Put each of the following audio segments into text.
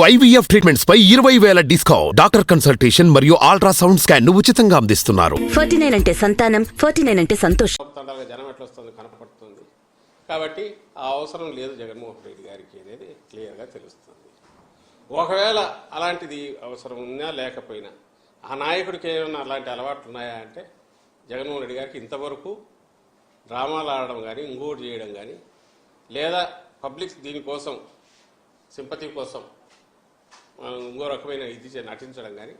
IVF treatments పై 20,000 discount. Doctor consultation మరియు ultrasound scan ను ఉచితంగా అందిస్తున్నారు. 49 అంటే సంతానం, 49 అంటే సంతోషం. జనం ఎట్లా వస్తుంది కనపడుతుంది కాబట్టి ఆ అవసరం లేదు జగన్మోహన్ రెడ్డి గారికి అనేది క్లియర్గా తెలుస్తుంది. ఒకవేళ అలాంటిది అవసరం ఉన్నా లేకపోయినా ఆ నాయకుడికి ఏమైనా అలాంటి అలవాట్లు ఉన్నాయా అంటే జగన్మోహన్ రెడ్డి గారికి ఇంతవరకు డ్రామాలు ఆడడం కానీ ఇంకోటి చేయడం కానీ లేదా పబ్లిక్ దీనికోసం సింపతి కోసం ఇంకో రకమైన ఇది నటించడం కానీ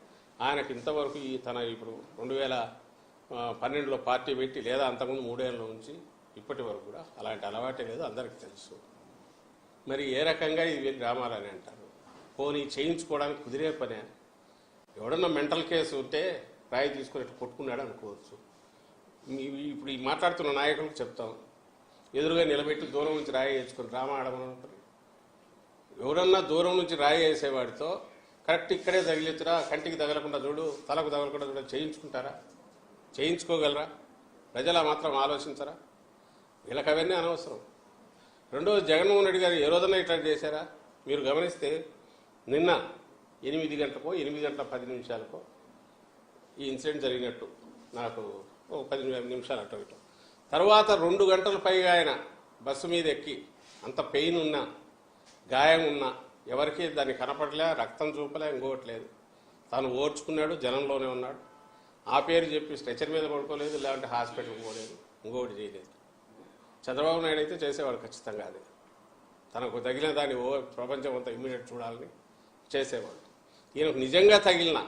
ఆయనకి ఇంతవరకు తన ఇప్పుడు 2012లో పార్టీ పెట్టి లేదా అంతకుముందు 3 ఏళ్ళ నుంచి ఇప్పటి వరకు కూడా అలాంటి అలవాటే లేదు, అందరికీ తెలుసు. మరి ఏ రకంగా ఇది డ్రామాలని అంటారు? పోనీ చేయించుకోవడానికి కుదిరే పనే. ఎవడన్నా మెంటల్ కేసు ఉంటే రాయి తీసుకుని కొట్టుకున్నాడు అనుకోవచ్చు. ఇప్పుడు ఈ మాట్లాడుతున్న నాయకులకు చెప్తాం, ఎదురుగా నిలబెట్టి దూరం నుంచి రాయి వేసుకొని డ్రామా ఆడమని. ఎవరన్నా దూరం నుంచి రాయి వేసేవాడితో కరెక్ట్ ఇక్కడే తగిలించరా, కంటికి తగలకుండా చూడు, తలకు తగలకుండా చూడ చేయించుకుంటారా? చేయించుకోగలరా? ప్రజలు మాత్రం ఆలోచించరా? వీళ్ళకి అవన్నీ అనవసరం. రెండోది, జగన్మోహన్ రెడ్డి గారు ఏ రోజున ఇట్లా చేశారా? మీరు గమనిస్తే నిన్న 8 గంటలకో 8 గంటల 10 నిమిషాలకో ఈ ఇన్సిడెంట్ జరిగినట్టు నాకు 10 నిమిషాలు అటు ఇటు. తర్వాత 2 గంటల పైగా ఆయన బస్సు మీద ఎక్కి అంత పెయిన్ ఉన్నా గాయం ఉన్నా ఎవరికి దాన్ని కనపడలే, రక్తం చూపలే, ఇంకోట్లేదు. తాను ఓర్చుకున్నాడు, జనంలోనే ఉన్నాడు. ఆ పేరు చెప్పి స్ట్రెచర్ మీద పడుకోలేదు, లేదంటే హాస్పిటల్కి పోలేదు, ఇంకోటి చేయలేదు. చంద్రబాబు నాయుడు అయితే చేసేవాడు ఖచ్చితంగా. అది తనకు తగిలిన దాన్ని ప్రపంచం అంతా ఇమ్మీడియట్ చూడాలని చేసేవాడు. ఈయనకు నిజంగా తగిలిన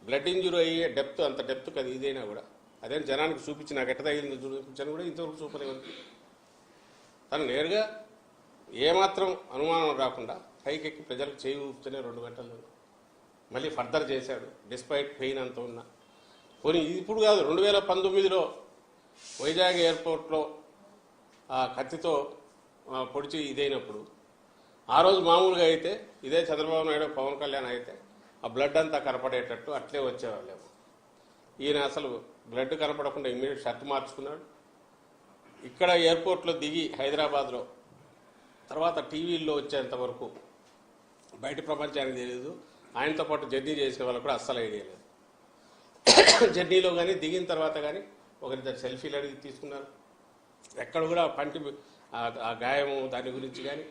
బ్లడ్ ఇంజురీ అయ్యే డెప్త్, అంత డెప్త్ అది ఇదైనా కూడా అదే జనానికి చూపించి నాకు ఎట్ట తగిలింది చూపించని కూడా ఇంతవరకు చూపలేమని. తను నేరుగా ఏమాత్రం అనుమానం రాకుండా పైకెక్కి ప్రజలకు చేయి ఊపుతూనే 2 గంటలు మళ్ళీ ఫర్దర్ చేశాడు, డిస్పైట్ పెయిన్ అంత ఉన్నా. పోనీ ఇప్పుడు కాదు, 2019లో వైజాగ్ ఎయిర్పోర్ట్లో ఆ కత్తితో పొడిచి ఇదైనప్పుడు ఆ రోజు మామూలుగా అయితే ఇదే చంద్రబాబు నాయుడు పవన్ కళ్యాణ్ అయితే ఆ బ్లడ్ అంతా కనపడేటట్టు అట్లే వచ్చేవాళ్ళేమో. ఈయన అసలు బ్లడ్ కనపడకుండా ఇమ్మీడియట్ షర్ట్ మార్చుకున్నాడు. ఇక్కడ ఎయిర్పోర్ట్లో దిగి హైదరాబాద్లో తర్వాత టీవీల్లో వచ్చేంత వరకు బయట ప్రపంచానికి తెలియదు. ఆయనతో పాటు జర్నీ చేసే వాళ్ళకు కూడా అస్సలు ఐడియా లేదు. జర్నీలో కానీ దిగిన తర్వాత కానీ ఒకరిద్దరు సెల్ఫీలు అడిగి తీసుకున్నారు. ఎక్కడ కూడా పంటి ఆ గాయము దాని గురించి కానీ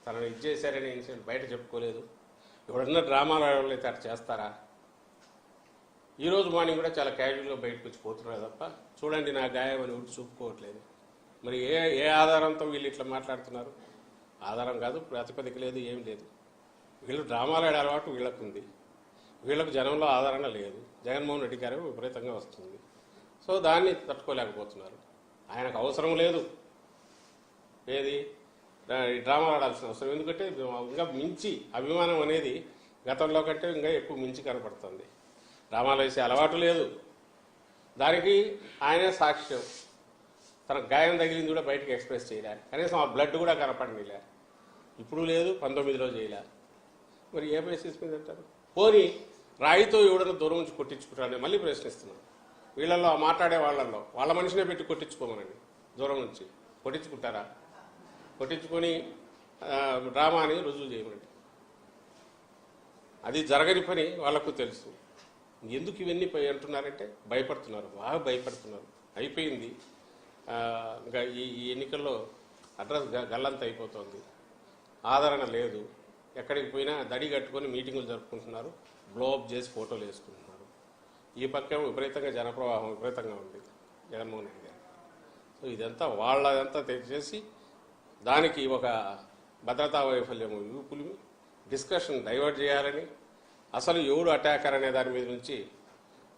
తనను ఇచ్చేసారనే ఇన్సిడెంట్ బయట చెప్పుకోలేదు. ఎవడన్నా డ్రామాలు ఆడవాళ్ళు అయితే అట్లా చేస్తారా? ఈరోజు మార్నింగ్ కూడా చాలా క్యాజువల్గా బయటకు వచ్చి పోతున్నారు తప్ప చూడండి నా గాయం అని ఒకటి చూపుకోవట్లేదు. మరి ఏ ఆధారంతో వీళ్ళు ఇట్లా మాట్లాడుతున్నారు? ఆధారం కాదు, ప్రాతిపదిక లేదు, ఏం లేదు. వీళ్ళు డ్రామాలు ఆడే అలవాటు వీళ్ళకు ఉంది. వీళ్ళకు జనంలో ఆదరణ లేదు. జగన్మోహన్ రెడ్డి గారు విపరీతంగా వస్తుంది. సో దాన్ని తట్టుకోలేకపోతున్నారు. ఆయనకు అవసరం లేదు ఏది డ్రామాలు ఆడాల్సిన అవసరం. ఎందుకంటే ఇంకా మించి అభిమానం అనేది గతంలో కంటే ఇంకా ఎక్కువ మించి కనపడుతుంది. డ్రామాలు వేసే అలవాటు లేదు. దానికి ఆయనే సాక్ష్యం. తన గాయం తగిలింది కూడా బయటకు ఎక్స్ప్రెస్ చేయలే, కనీసం ఆ బ్లడ్ కూడా కనపడనిలే. ఇప్పుడు లేదు, 19లో చేయలే. మరి ఏ బేసిస్ మీద అంటారు? పోనీ రాయితో ఎవడన్నా దూరం నుంచి కొట్టించుకుంటారని మళ్ళీ ప్రశ్నిస్తున్నాను. వీళ్ళల్లో మాట్లాడే వాళ్ళల్లో వాళ్ళ మనిషినే పెట్టి కొట్టించుకోమనండి. దూరం నుంచి కొట్టించుకుంటారా? కొట్టించుకొని డ్రామా అని రుజువు చేయమనండి. అది జరగని పని వాళ్ళకు తెలుసు. ఎందుకు ఇవన్నీ అంటున్నారంటే భయపడుతున్నారు, బాగా భయపడుతున్నారు. అయిపోయింది, ఇంకా ఈ ఎన్నికల్లో అడ్రస్ గల్లంత అయిపోతుంది. ఆదరణ లేదు. ఎక్కడికి పోయినా దడి కట్టుకొని మీటింగులు జరుపుకుంటున్నారు, బ్లోఅప్ చేసి ఫోటోలు వేసుకుంటున్నారు. ఈ పక్క విపరీతంగా జనప్రవాహం విపరీతంగా ఉంది జగన్మోహన్ రెడ్డి గారు. సో ఇదంతా వాళ్ళదంతా తెచ్చేసి దానికి ఒక భద్రతా వైఫల్యం యూపులు డిస్కషన్ డైవర్ట్ చేయాలని, అసలు ఎవడు అటాకర్ అనే దాని మీద నుంచి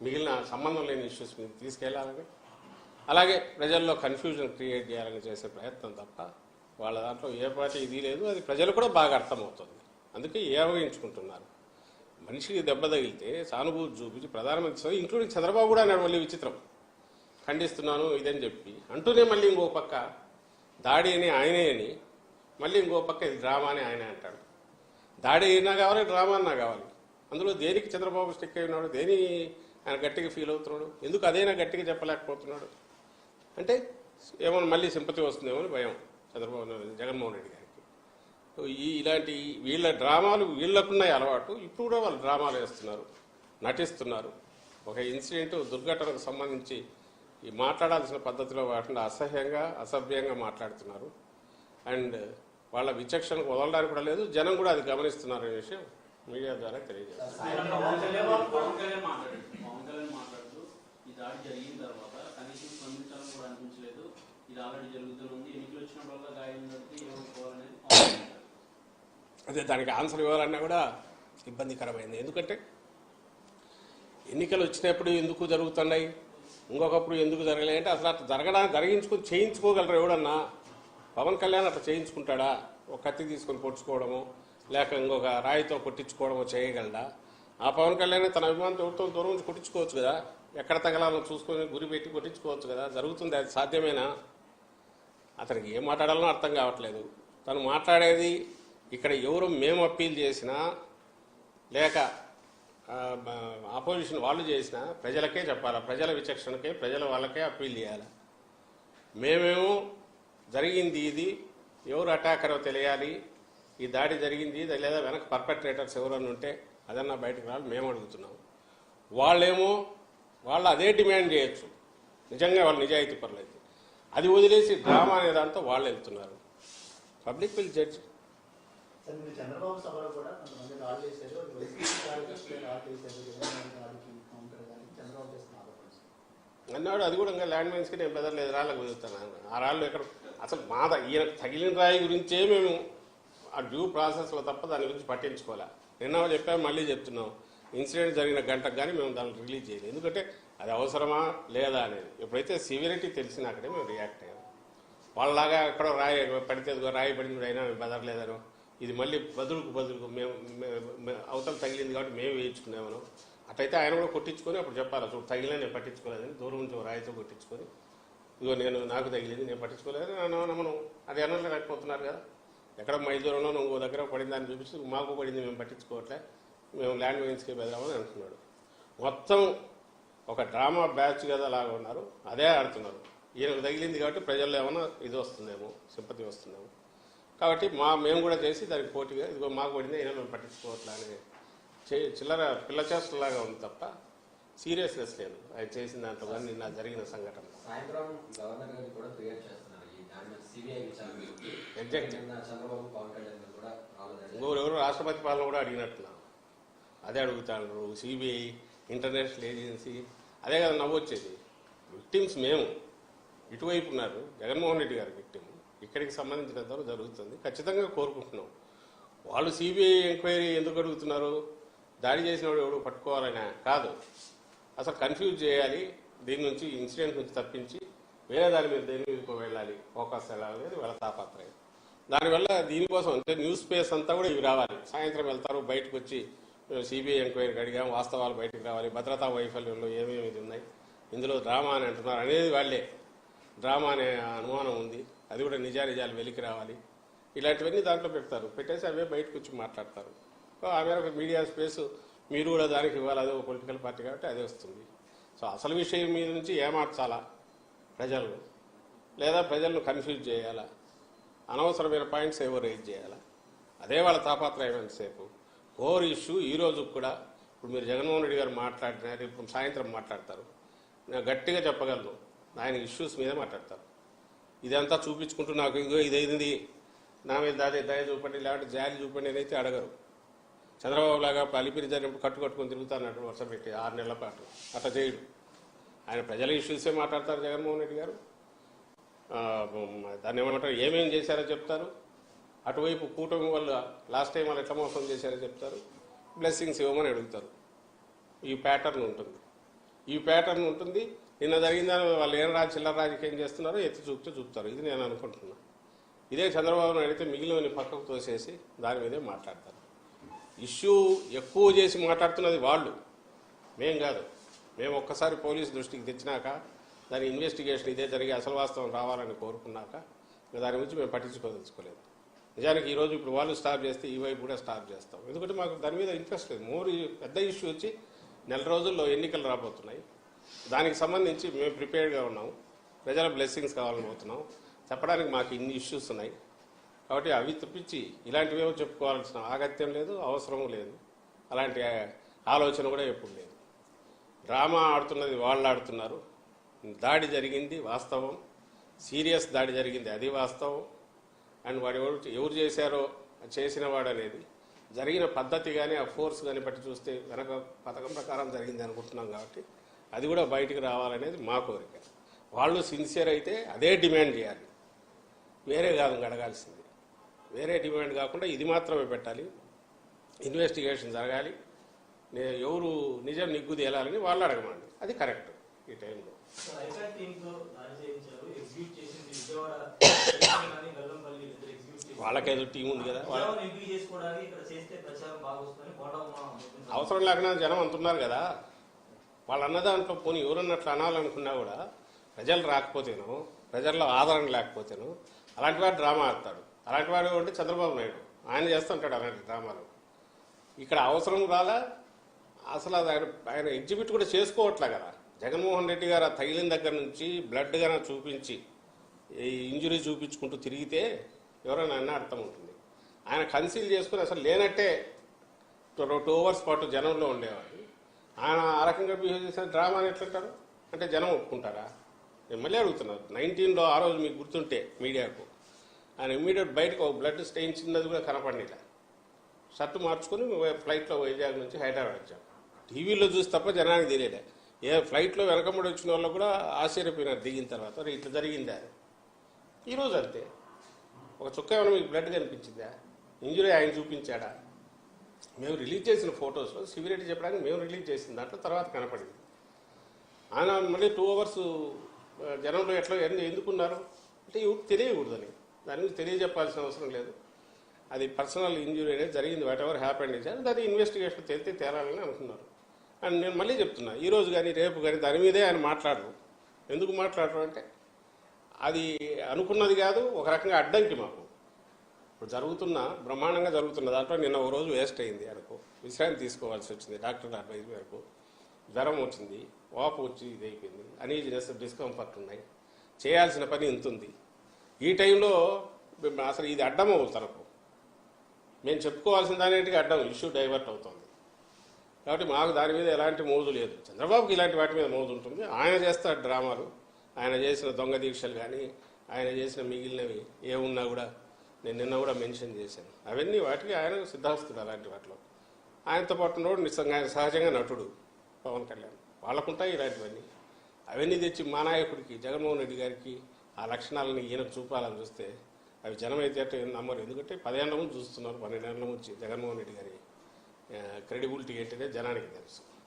మిగిలిన సంబంధం లేని ఇష్యూస్ మీద తీసుకెళ్లాలని, అలాగే ప్రజల్లో కన్ఫ్యూజన్ క్రియేట్ చేయాలని చేసే ప్రయత్నం తప్ప వాళ్ళ దాంట్లో ఏ పార్టీ ఇది లేదు. అది ప్రజలు కూడా బాగా అర్థమవుతుంది. అందుకే ఏవగించుకుంటున్నారు. మనిషికి దెబ్బ తగిలితే సానుభూతి చూపించి ప్రధానమంత్రి ఇంక్లూడింగ్ చంద్రబాబు కూడా అన్నాడు మళ్ళీ విచిత్రం, ఖండిస్తున్నాను ఇదని చెప్పి అంటూనే మళ్ళీ ఇంకో పక్క దాడి అని ఆయనే అని మళ్ళీ ఇంకో పక్క ఇది డ్రామా అని ఆయనే అంటాడు. దాడి అయినా కావాలి, డ్రామా అన్నా కావాలి. అందులో దేనికి చంద్రబాబు స్టిక్ అయి ఉన్నాడు? దేని ఆయన గట్టిగా ఫీల్ అవుతున్నాడు? ఎందుకు అదైనా గట్టిగా చెప్పలేకపోతున్నాడు? అంటే ఏమన్నా మళ్ళీ సింపతి వస్తుందేమో అని భయం జగన్మోహన్ రెడ్డి గారికి. ఇలాంటి వీళ్ళ డ్రామాలు వీళ్ళకున్నాయి అలవాటు. ఇప్పుడు కూడా వాళ్ళు డ్రామాలు వేస్తున్నారు, నటిస్తున్నారు. ఒక ఇన్సిడెంట్ దుర్ఘటనకు సంబంధించి ఈ మాట్లాడాల్సిన పద్ధతిలో కాకుండా అసహ్యంగా అసభ్యంగా మాట్లాడుతున్నారు. అండ్ వాళ్ళ విచక్షణకు వదలడానికి కూడా లేదు. జనం కూడా అది గమనిస్తున్నారు అనే విషయం మీడియా ద్వారా తెలియజేస్తారు. అదే దానికి ఆన్సర్ ఇవ్వాలన్నా కూడా ఇబ్బందికరమైంది. ఎందుకంటే ఎన్నికలు వచ్చినప్పుడు ఎందుకు జరుగుతున్నాయి, ఇంకొకప్పుడు ఎందుకు జరగలేదు అంటే అసలు అట్లా జరిగించుకొని చేయించుకోగలరు ఎవడన్నా? పవన్ కళ్యాణ్ అట్లా చేయించుకుంటాడా? ఒక కత్తి తీసుకొని పొడుచుకోవడము లేక ఇంకొక రాయితో కొట్టించుకోవడమో చేయగలడా? ఆ పవన్ కళ్యాణ్ తన అభిమానంతో దూరం నుంచి కొట్టించుకోవచ్చు కదా, ఎక్కడ తగలాలో చూసుకొని గురి పెట్టి కొట్టించుకోవచ్చు కదా. జరుగుతుంది, అది సాధ్యమేనా? అతనికి ఏం మాట్లాడాలో అర్థం కావట్లేదు. తను మాట్లాడేది ఇక్కడ ఎవరు మేము అప్పీల్ చేసినా లేక ఆపోజిషన్ వాళ్ళు చేసినా ప్రజలకే చెప్పాలా, ప్రజల విచక్షణకే, ప్రజల వాళ్ళకే అప్పీల్ చేయాలి. మేమేమో జరిగింది ఇది, ఎవరు అటాకరో తెలియాలి, ఈ దాడి జరిగింది లేదా వెనక పర్పెట్రేటర్స్ ఎవరన్నా ఉంటే అదన్నా బయటకు రావాలి మేము అడుగుతున్నాం. వాళ్ళేమో వాళ్ళు అదే డిమాండ్ చేయొచ్చు నిజంగా వాళ్ళు నిజాయితీ పరులైతే. అది వదిలేసి డ్రామా అనే దాంతో వాళ్ళు వెళ్తున్నారు. Public will judge. చంద్రబాబు సభలో కూడా కొంతమంది రాళ్ళు చేశారు, అన్నాడు. అది కూడా ఇంకా ల్యాండ్ మైన్స్కి నేను బెదరలేదు, రాళ్ళకు కుదురుతాను. ఆ రాళ్ళు ఎక్కడ అసలు ఈయన తగిలిన రాయి గురించే మేము ఆ డ్యూ ప్రాసెస్లో తప్ప దాని గురించి పట్టించుకోలే. నిన్న చెప్పాము, మళ్ళీ చెప్తున్నాం. ఇన్సిడెంట్ జరిగిన గంటకు కానీ మేము దాన్ని రిలీజ్ చేయలేదు. ఎందుకంటే అది అవసరమా లేదా అనేది. ఎప్పుడైతే సివియరిటీ తెలిసినాకనే మేము రియాక్ట్ అయ్యాం. వాళ్ళలాగా ఎక్కడో రాయి పడితే రాయి పడింది అయినా మేము బెదరలేదనో, ఇది మళ్ళీ బదులుకు మేము అవతల తగిలింది కాబట్టి మేము వేయించుకున్నామను. అట్లయితే ఆయన కూడా కొట్టించుకొని అప్పుడు చెప్పాలి, చూడు తగిలిన నేను పట్టించుకోలేదని. దూరం నుంచి రాయితో కొట్టించుకొని ఇదిగో నాకు తగిలింది నేను పట్టించుకోలేదు మనం అది అనలేకపోతున్నారు కదా. ఎక్కడ మైదూరంలో ఇంకో దగ్గర పడిందని చూపిస్తూ మాకు పడింది మేము పట్టించుకోవట్లే, మేము ల్యాండ్ మైన్స్కి బెదరామని అంటున్నాడు. మొత్తం ఒక డ్రామా బ్యాచ్ కదా లాగా ఉన్నారు, అదే ఆడుతున్నారు. ఈయనకు తగిలింది కాబట్టి ప్రజల్లో ఏమైనా ఇది వస్తుందేమో, సింపతి వస్తుందేమో కాబట్టి మేము కూడా చేసి దానికి పోటీగా ఇదిగో మాకు పడింది అయినా మేము పట్టించుకోవట్లే అనే చిల్లర పిల్ల చేష్టలాగా ఉంది తప్ప సీరియస్నెస్ లేదు ఆయన చేసిన దాంట్లో కానీ నిన్న జరిగిన సంఘటన. సాయంత్రం గవర్నర్ గారు కూడా క్రియేట్ చేస్తున్నారు ఈ దాని సిబిఐ చంద్రబాబు పవన్ కళ్యాణ్ కూడా ఇంకొకరెవరు రాష్ట్రపతి పాలన కూడా అడిగినట్టున్నారు. అదే అడుగుతాడు. సిబిఐ, ఇంటర్నేషనల్ ఏజెన్సీ, అదే కదా నవ్వొచ్చేది. విక్టిమ్స్ మేము ఇటువైపు ఉన్నారు. జగన్మోహన్ రెడ్డి గారి విక్టిమ్ ఇక్కడికి సంబంధించినంతవరకు జరుగుతుంది. ఖచ్చితంగా కోరుకుంటున్నాం. వాళ్ళు సిబిఐ ఎంక్వైరీ ఎందుకు అడుగుతున్నారు? దాడి చేసిన వాడు ఎవడు పట్టుకోవాలనే కాదు, అసలు కన్ఫ్యూజ్ చేయాలి, దీని నుంచి ఇన్సిడెంట్ నుంచి తప్పించి వేరే దాని మీద దేని మీదకు వెళ్ళాలి, ఫోకస్ వెళ్ళాలనేది వాళ్ళ తాపత్రయం. దానివల్ల దీనికోసం అంటే న్యూస్ స్పేస్ అంతా కూడా ఇవి రావాలి. సాయంత్రం వెళ్తారు, బయటకు వచ్చి సిబిఐ ఎంక్వైరీకి అడిగాం, వాస్తవాలు బయటకు రావాలి, భద్రతా వైఫల్యంలో ఏమేమి ఇది ఉన్నాయి, ఇందులో డ్రామా అని అంటున్నారు అనేది వాళ్ళే. డ్రామా అనే అనుమానం ఉంది, అది కూడా నిజాలు వెలికి రావాలి. ఇలాంటివన్నీ దాంట్లో పెడతారు, పెట్టేసి అవే బయటకు వచ్చి మాట్లాడతారు. ఆ మేరకు మీడియా స్పేస్ మీరు కూడా దానికి ఇవ్వాలి, అదే ఒక పొలిటికల్ పార్టీ కాబట్టి అదే వస్తుంది. సో అసలు విషయం మీద నుంచి ఏమార్చాలా ప్రజలు, లేదా ప్రజలను కన్ఫ్యూజ్ చేయాలా, అనవసరమైన పాయింట్స్ ఏవో రైజ్ చేయాలా, అదే వాళ్ళ తాపత్రయం ఎంతసేపు. కోర్ ఇష్యూ ఈ రోజు కూడా ఇప్పుడు మీరు జగన్మోహన్ రెడ్డి గారు మాట్లాడినారు, ఇప్పుడు సాయంత్రం మాట్లాడతారు. నేను గట్టిగా చెప్పగలను, ఆయన ఇష్యూస్ మీదే మాట్లాడతారు. ఇదంతా చూపించుకుంటూ నాకు ఇంకో ఇదైంది నా మీద దయ చూపండి లేకపోతే జాలి చూపండి అనేది అడగరు. చంద్రబాబు లాగా అలిపిరి జరిగినప్పుడు కట్టుకొని తిరుగుతానట్టు వర్ష పెట్టి 6 నెలల పాటు అట్లా చేయడు. ఆయన ప్రజల ఇష్యూసే మాట్లాడతారు జగన్మోహన్ రెడ్డి గారు. దాన్ని ఏమంటారు, ఏమేమి చేశారో చెప్తారు. అటువైపు కూటమి వల్ల లాస్ట్ టైం వాళ్ళు ఎట్లా మోసం చేశారో చెప్తారు. బ్లెస్సింగ్స్ ఇవ్వమని అడుగుతారు. ఈ ప్యాటర్న్ ఉంటుంది. నిన్న జరిగిందని వాళ్ళు ఏం చిల్లర రాజకీయం చేస్తున్నారో ఎత్తి చూపుతారు. ఇది నేను అనుకుంటున్నా. ఇదే చంద్రబాబును అడిగితే మిగిలిన పక్కకు తోసేసి దాని మీదే మాట్లాడతారు. ఇష్యూ ఎక్కువ చేసి మాట్లాడుతున్నది వాళ్ళు, మేం కాదు. మేము ఒక్కసారి పోలీసు దృష్టికి తెచ్చినాక దాని ఇన్వెస్టిగేషన్ ఇదే జరిగి అసలు వాస్తవం రావాలని కోరుకున్నాక దాని గురించి మేము పట్టించుకోదలుచుకోలేదు. నిజానికి ఈరోజు ఇప్పుడు వాళ్ళు స్టాప్ చేస్తే ఈ వైపు కూడా స్టాప్ చేస్తాం. ఎందుకంటే మాకు దాని మీద ఇంట్రెస్ట్ లేదు. పెద్ద ఇష్యూ వచ్చి 4 రోజుల్లో ఎన్నికలు రాబోతున్నాయి. దానికి సంబంధించి మేము ప్రిపేర్డ్గా ఉన్నాము. ప్రజల బ్లెస్సింగ్స్ కావాలని పోతున్నాం. చెప్పడానికి మాకు ఇన్ని ఇష్యూస్ ఉన్నాయి. కాబట్టి అవి తప్పించి ఇలాంటివేవో చెప్పుకోవాల్సిన ఆగత్యం లేదు, అవసరం లేదు. అలాంటి ఆలోచన కూడా ఎప్పుడు లేదు. డ్రామా ఆడుతున్నది వాళ్ళు ఆడుతున్నారు. దాడి జరిగింది వాస్తవం, సీరియస్ దాడి జరిగింది అది వాస్తవం. అండ్ వాడు ఎవరు చేశారో చేసిన వాడు అనేది జరిగిన పద్ధతి కానీ ఆ ఫోర్స్ కానీ బట్టి చూస్తే వెనక పథకం ప్రకారం జరిగింది అనుకుంటున్నాం. కాబట్టి అది కూడా బయటికి రావాలనేది మా కోరిక. వాళ్ళు సిన్సియర్ అయితే అదే డిమాండ్ చేయాలి, వేరే కాదు అడగాల్సింది. వేరే డిమాండ్ కాకుండా ఇది మాత్రమే పెట్టాలి. ఇన్వెస్టిగేషన్ జరగాలి, ఎవరు నిజం నిగ్గు తేలాలని వాళ్ళు అడగమండి. అది కరెక్ట్ ఈ టైంలో. వాళ్ళకేదో టీం ఉంది కదా, అవసరం లేకుండా జనం అంటున్నారు కదా. వాళ్ళు అన్న దాంట్లో పోనీ ఎవరన్నట్లు అనాలనుకున్నా కూడా ప్రజలు రాకపోతేనో, ప్రజల్లో ఆదరణ లేకపోతేనో అలాంటి వాడు డ్రామా ఆడతాడు. అలాంటి వాడు అంటే చంద్రబాబు నాయుడు, ఆయన చేస్తుంటాడు అలాంటి డ్రామాలు. ఇక్కడ అవసరం రాలా, అసలు అది ఆయన ఎగ్జిబిట్ కూడా చేసుకోవట్లే కదా. జగన్మోహన్ రెడ్డి గారు తగిలిన దగ్గర నుంచి బ్లడ్ గానే చూపించి ఈ ఇంజురీ చూపించుకుంటూ తిరిగితే ఎవరైనా అన్న అర్థం ఉంటుంది. ఆయన కన్సీల్ చేసుకుని అసలు లేనట్టే 2 hours పాటు జనంలో ఉండేవాడు. ఆయన ఆ రకంగా బిహేవ్ చేసిన డ్రామాని ఎట్లంటారు అంటే జనం ఒప్పుకుంటారా? నేను మళ్ళీ అడుగుతున్నారు. 19లో ఆ రోజు మీకు గుర్తుంటే మీడియాకు ఆయన ఇమ్మీడియట్ బయటకు ఒక బ్లడ్ స్టెయిన్ చిన్నది కూడా కనపడలేదు. షర్టు మార్చుకుని ఫ్లైట్లో వైజాగ్ నుంచి హైదరాబాద్ వచ్చాం. టీవీలో చూసి తప్ప జనానికి తెలియలే. ఫ్లైట్లో వెనకబడి వచ్చిన వాళ్ళు కూడా ఆశ్చర్యపోయినారు దిగిన తర్వాత, ఇట్లా జరిగిందా. ఈరోజు అంతే, ఒక చుక్క ఏమైనా మీకు బ్లడ్ కనిపించిందా? ఇంజురీ ఆయన చూపించాడా? మేము రిలీజ్ చేసిన ఫొటోస్లో సివిరెడ్డి చెప్పడానికి మేము రిలీజ్ చేసిన దాంట్లో తర్వాత కనపడింది. ఆయన మళ్ళీ 2 hours జనంలో ఎట్లా ఎందుకున్నారు అంటే ఎవరికి తెలియకూడదని. దాని గురించి తెలియజెప్పాల్సిన అవసరం లేదు. అది పర్సనల్ ఇంజురీ అనేది జరిగింది. వాట్ ఎవర్ హ్యాపెండ్ ఇస్ అది ఇన్వెస్టిగేషన్ తేలాలని అనుకున్నారు. అండ్ నేను మళ్ళీ చెప్తున్నా, ఈరోజు కానీ రేపు కానీ దాని మీదే ఆయన మాట్లాడరు. ఎందుకు మాట్లాడరు అంటే అది అనుకున్నది కాదు, ఒక రకంగా అడ్డంకి మాకు. ఇప్పుడు బ్రహ్మాండంగా జరుగుతున్న దాంట్లో నిన్న ఒక రోజు వేస్ట్ అయింది. అనుకో విశ్రాంతి తీసుకోవాల్సి వచ్చింది. డాక్టర్ అడ్వైజ్ మేరకు జ్వరం వచ్చింది, వాపు వచ్చి ఇది అయిపోయింది, అనీజినెస్, డిస్కంఫర్ట్ ఉన్నాయి. చేయాల్సిన పని ఇంత ఉంది. ఈ టైంలో అసలు ఇది అడ్డం అవుతారు. మేము చెప్పుకోవాల్సిన దానింటికి అడ్డం, ఇష్యూ డైవర్ట్ అవుతుంది. కాబట్టి మాకు దాని మీద ఎలాంటి మోజు లేదు. చంద్రబాబుకి ఇలాంటి వాటి మీద మోజు ఉంటుంది. ఆయన చేస్తాడు డ్రామాలు. ఆయన చేసిన దొంగ దీక్షలు కానీ ఆయన చేసిన మిగిలినవి ఏమున్నా కూడా నేను నిన్న కూడా మెన్షన్ చేశాను. అవన్నీ వాటికి ఆయన సిద్ధాస్తుడు. అలాంటి వాటిలో ఆయనతో పాటు నిజంగా ఆయన సహజంగా నటుడు పవన్ కళ్యాణ్, వాళ్ళకుంటాయి ఇలాంటివన్నీ. అవన్నీ తెచ్చి మా నాయకుడికి జగన్మోహన్ రెడ్డి గారికి ఆ లక్షణాలను ఈయనకు చూపాలని చూస్తే అవి జనం అయితే అంటే నమ్మరు. ఎందుకంటే 10 ఏళ్ల ముందు చూస్తున్నారు, 12 ఏళ్ల నుంచి జగన్మోహన్ రెడ్డి గారి క్రెడిబిలిటీ ఏంటనే జనానికి తెలుసు.